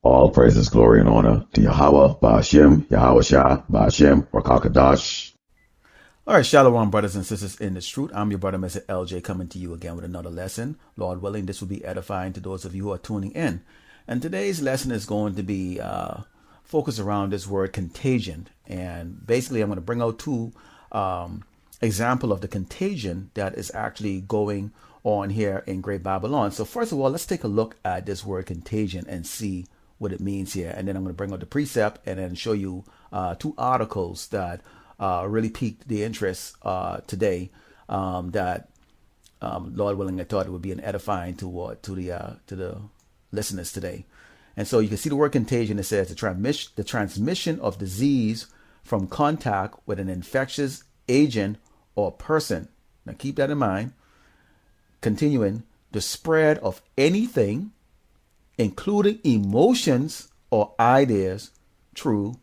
All praises, glory, and honor to Yahweh, Ba'ashem, Yahawashi, Ba'ashem, Rakakadash. All right, Shalom, brothers and sisters in this truth. I'm your brother, Mr. LJ, coming to you again with another lesson. Lord willing, this will be edifying to those of you who are tuning in. And today's lesson is going to be focused around this word contagion. And basically, I'm going to bring out two example of the contagion that is actually going on here in Great Babylon. So first of all, let's take a look at this word contagion and see what it means here. And then I'm going to bring out the precept and then show you two articles that really piqued the interest today. That Lord willing, I thought it would be an edifying to the listeners today. And so you can see the word contagion. It says the transmission of disease from contact with an infectious agent or person. Now keep that in mind. Continuing, the spread of anything, including emotions or ideas, through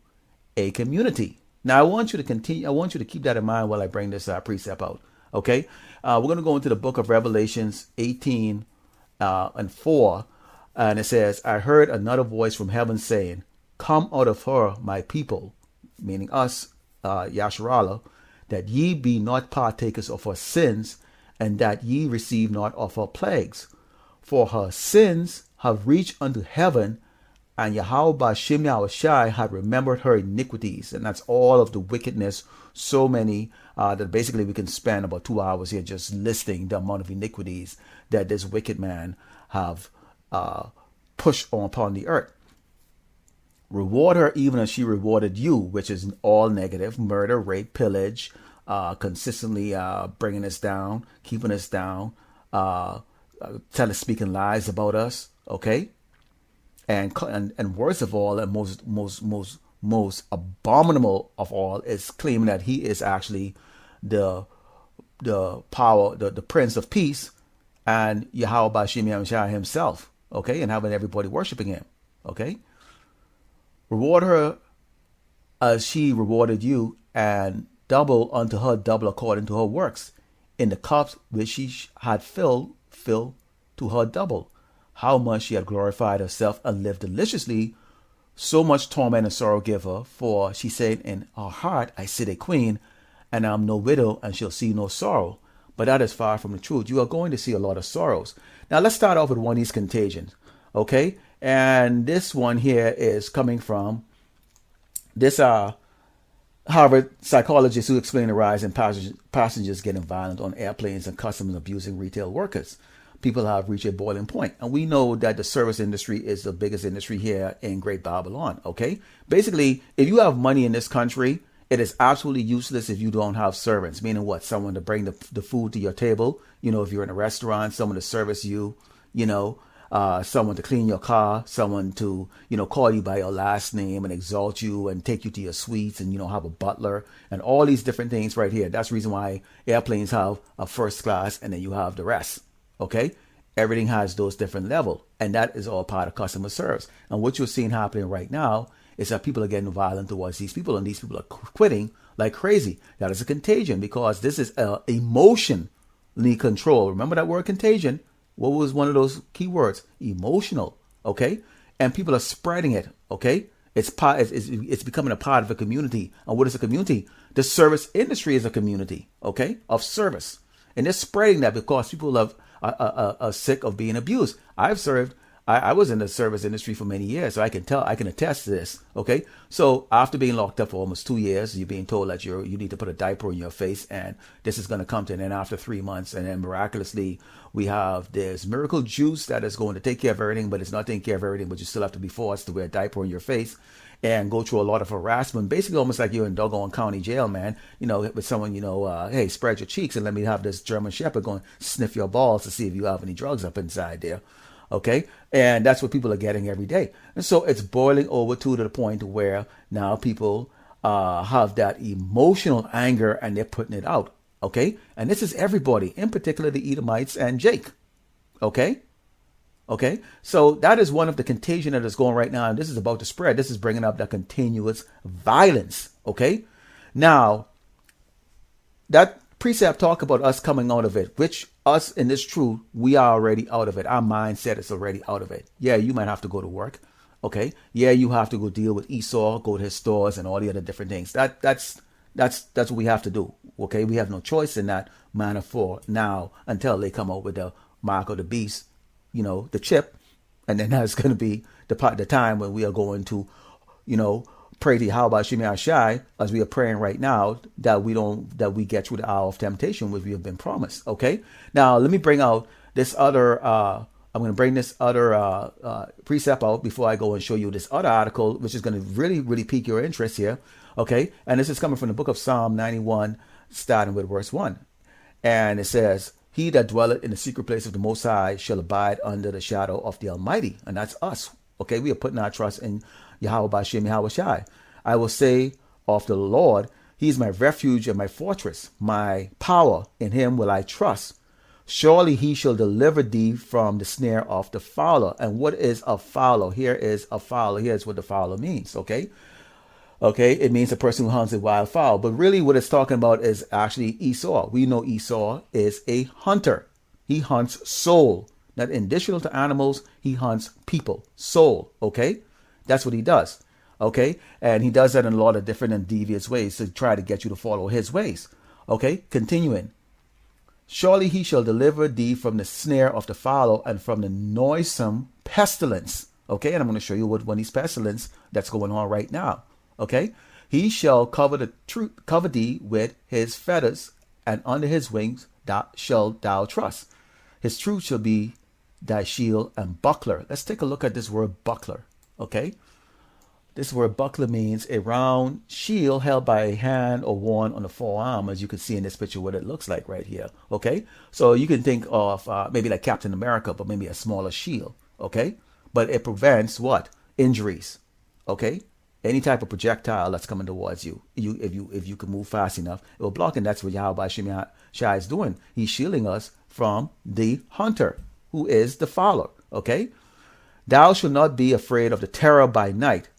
a community. Now I want you to continue. I want you to keep that in mind while I bring this precept out. Okay, we're going to go into the book of Revelations 18 and 4, and it says, "I heard another voice from heaven saying, 'Come out of her, my people,'" meaning us, Yasharala, "that ye be not partakers of her sins, and that ye receive not of her plagues. For her sins have reached unto heaven, and Yahweh Ba'ashem Yahawashi had remembered her iniquities." And that's all of the wickedness, so many that basically we can spend about 2 hours here just listing the amount of iniquities that this wicked man have pushed on upon the earth. "Reward her even as she rewarded you," which is all negative: murder, rape, pillage, consistently bringing us down, keeping us down, speaking lies about us. Okay, and worst of all, and most abominable of all, is claiming that he is actually the power, the Prince of Peace, and Yahweh Ba'ashem Yahawashi himself. Okay, and having everybody worshiping him. Okay. "Reward her as she rewarded you, and double unto her double according to her works. In the cups which she had filled, fill to her double. How much she had glorified herself and lived deliciously, so much torment and sorrow give her. For she said in her heart, I sit a queen, and I am no widow, and shall see no sorrow." But that is far from the truth. You are going to see a lot of sorrows. Now let's start off with one of these contagions. Okay, and this one here is coming from this Harvard psychologist who explained the rise in passengers getting violent on airplanes and customers abusing retail workers. People have reached a boiling point. And we know that the service industry is the biggest industry here in Great Babylon. Okay, basically, if you have money in this country, it is absolutely useless if you don't have servants. Meaning what? Someone to bring the food to your table. You know, if you're in a restaurant, someone to service you, someone to clean your car, someone to, call you by your last name and exalt you and take you to your suites, and, have a butler and all these different things right here. That's the reason why airplanes have a first class and then you have the rest. Okay. Everything has those different levels, and that is all part of customer service. And what you're seeing happening right now is that people are getting violent towards these people, and these people are quitting like crazy. That is a contagion, because this is emotionally controlled. Remember that word contagion? What was one of those key words? Emotional. Okay. And people are spreading it. Okay. It's becoming a part of a community. And what is a community? The service industry is a community. Okay. Of service. And they're spreading that because people are sick of being abused. I was in the service industry for many years, so I can attest to this. Okay. So after being locked up for almost 2 years, you're being told that you need to put a diaper on your face, and this is going to come to an end after 3 months. And then miraculously, we have this miracle juice that is going to take care of everything, but it's not taking care of everything, but you still have to be forced to wear a diaper on your face and go through a lot of harassment, basically almost like you're in doggone county jail, man. With someone, hey, spread your cheeks and let me have this German Shepherd go and sniff your balls to see if you have any drugs up inside there. Okay. And that's what people are getting every day. And so it's boiling over to the point where now people have that emotional anger and they're putting it out. Okay. And this is everybody, in particular the Edomites and Jake. Okay. Okay. So that is one of the contagion that is going right now. And this is about to spread. This is bringing up that continuous violence. Okay. Now, that precept talk about us coming out of it, which us in this truth, we are already out of it. Our mindset is already out of it. Yeah, you might have to go to work. Okay, yeah, you have to go deal with Esau, go to his stores, and all the other different things. That's what we have to do. Okay, we have no choice in that manner for now until they come out with the mark of the beast, the chip, and then that's going to be the time when we are going to, pray to Yahawashi Yahawashi as we are praying right now that we get through the hour of temptation which we have been promised. Okay, now let me bring out this other. I'm going to bring this other precept out before I go and show you this other article, which is going to really, really pique your interest here. Okay. And this is coming from the book of Psalm 91, starting with verse 1. And it says, "He that dwelleth in the secret place of the Most High shall abide under the shadow of the Almighty." And that's us. Okay. We are putting our trust in Yahawashi Yahawashi. "I will say of the Lord, He is my refuge and my fortress, my power. In Him will I trust. Surely He shall deliver thee from the snare of the fowler." And what is a fowler? Here is a fowler. Here's what the fowler means. Okay. Okay. It means a person who hunts a wild fowl. But really what it's talking about is actually Esau. We know Esau is a hunter. He hunts soul. Not additional to animals. He hunts people. Soul. Okay. That's what he does. Okay. And he does that in a lot of different and devious ways to try to get you to follow his ways. Okay. Continuing. "Surely He shall deliver thee from the snare of the fowler and from the noisome pestilence." Okay, and I'm going to show you what one of these pestilence that's going on right now. Okay, "He shall cover thee with His feathers, and under His wings shalt thou trust. His truth shall be thy shield and buckler." Let's take a look at this word buckler. Okay. This word buckler means a round shield held by a hand or worn on the forearm, as you can see in this picture what it looks like right here. Okay, so you can think of maybe like Captain America, but maybe a smaller shield. Okay, but it prevents what? Injuries. Okay, any type of projectile that's coming towards you. If you can move fast enough, it will block, and that's what Yahawashi Shai is doing. He's shielding us from the hunter, who is the fowler. Okay, "Thou shalt not be afraid of the terror by night,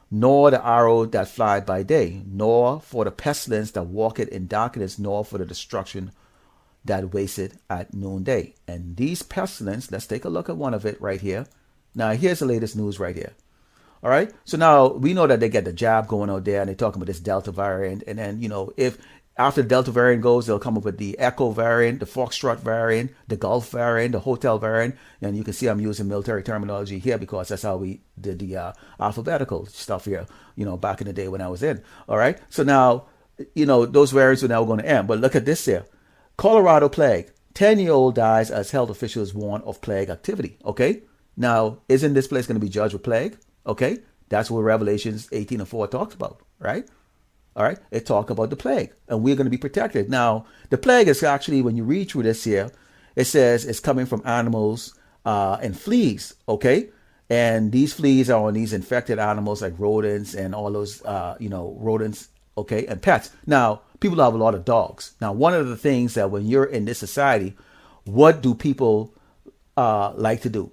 nor the arrow that flieth by day, nor for the pestilence that walketh in darkness, nor for the destruction that wasteth at noonday." And these pestilence, let's take a look at one of it right here. Now, here's the latest news right here. All right. So now we know that they get the jab going out there and they're talking about this Delta variant. And then, if after the Delta variant goes, they'll come up with the Echo variant, the Foxtrot variant, the Gulf variant, the Hotel variant. And you can see I'm using military terminology here because that's how we did the alphabetical stuff here, back in the day when I was in. All right. So now, those variants are now going to end. But look at this here. Colorado plague. 10-year-old dies as health officials warn of plague activity. Okay. Now, isn't this place going to be judged with plague? Okay. That's what Revelations 18:4 talks about. Right. All right, it talks about the plague, and we're going to be protected. Now, the plague is actually, when you read through this here, it says it's coming from animals and fleas, okay? And these fleas are on these infected animals like rodents and all those, rodents, okay, and pets. Now, people have a lot of dogs. Now, one of the things that when you're in this society, what do people like to do?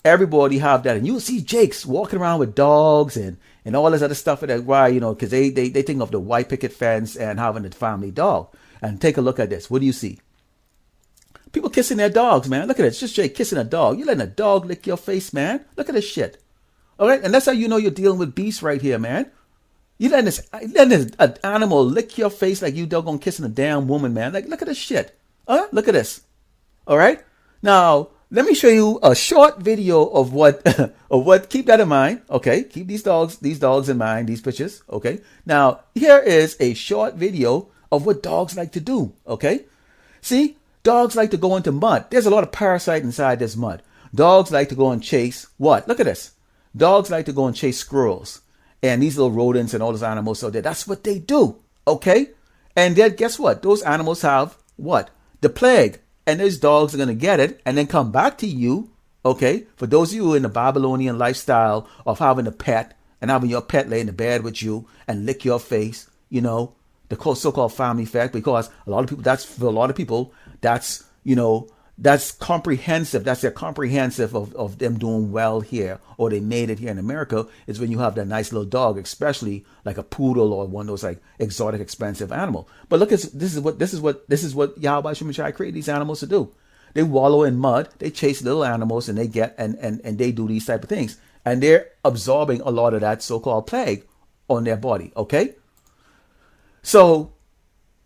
Everybody have that, and you'll see Jakes walking around with dogs and all this other stuff. That why, because they think of the white picket fence and having a family dog. And take a look at this. What do you see? People kissing their dogs, man. Look at it. It's just Jake kissing a dog. You letting a dog lick your face, man. Look at this shit. All right, and that's how you know you're dealing with beasts right here, man. You letting this animal lick your face like you doggone kissing a damn woman, man. Like, look at this shit. Look at this. All right, now. Let me show you a short video of what, keep that in mind. Okay. Keep these dogs in mind, these pictures. Okay. Now, here is a short video of what dogs like to do. Okay. See, dogs like to go into mud. There's a lot of parasite inside this mud. Dogs like to go and chase what? Look at this. Dogs like to go and chase squirrels and these little rodents and all those animals out there. That's what they do. Okay. And then guess what? Those animals have what? The plague. And those dogs are going to get it and then come back to you, okay? For those of you in the Babylonian lifestyle of having a pet and having your pet lay in the bed with you and lick your face, the so-called family effect, because for a lot of people, that's comprehensive. That's their comprehensive of them doing well here, or they made it here in America, is when you have that nice little dog, especially like a poodle or one of those like exotic, expensive animal. But look, this is what Yahawashi Shai created these animals to do. They wallow in mud. They chase little animals, and they get and they do these type of things, and they're absorbing a lot of that so-called plague on their body. Okay, so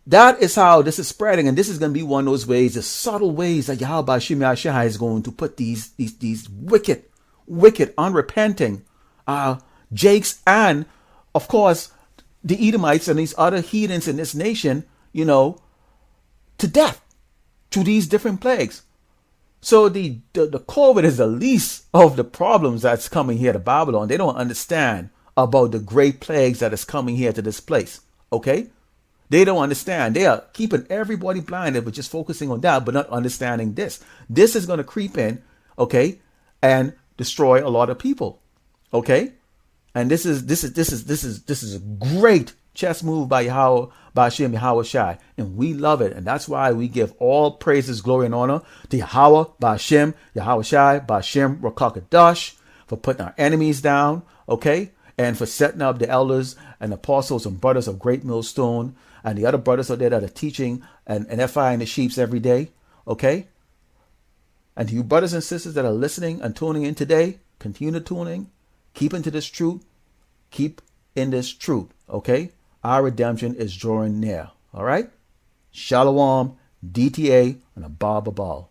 that is how this is spreading, and this is going to be one of those ways, the subtle ways that Yahawashi is going to put these wicked, unrepenting Jakes, and of course the Edomites and these other heathens in this nation, to death through these different plagues. So the COVID is the least of the problems that's coming here to Babylon. They don't understand about the great plagues that is coming here to this place. Okay? They don't understand. They are keeping everybody blinded, but just focusing on that, but not understanding this. This is going to creep in, okay, and destroy a lot of people. Okay? And this is a great chess move by Hashem Yahawashi, and we love it, and that's why we give all praises, glory, and honor to Yahweh, Hashem Yahawashi, Hashem Rakakadash, for putting our enemies down, okay, and for setting up the elders and apostles and brothers of Great Millstone and the other brothers out there that are teaching and edifying the sheep every day, okay. And to you brothers and sisters that are listening and tuning in today, continue tuning, keep into this truth, keep in this truth, okay. Our redemption is drawing near. All right? Shalom, DTA, and a Baba Ball.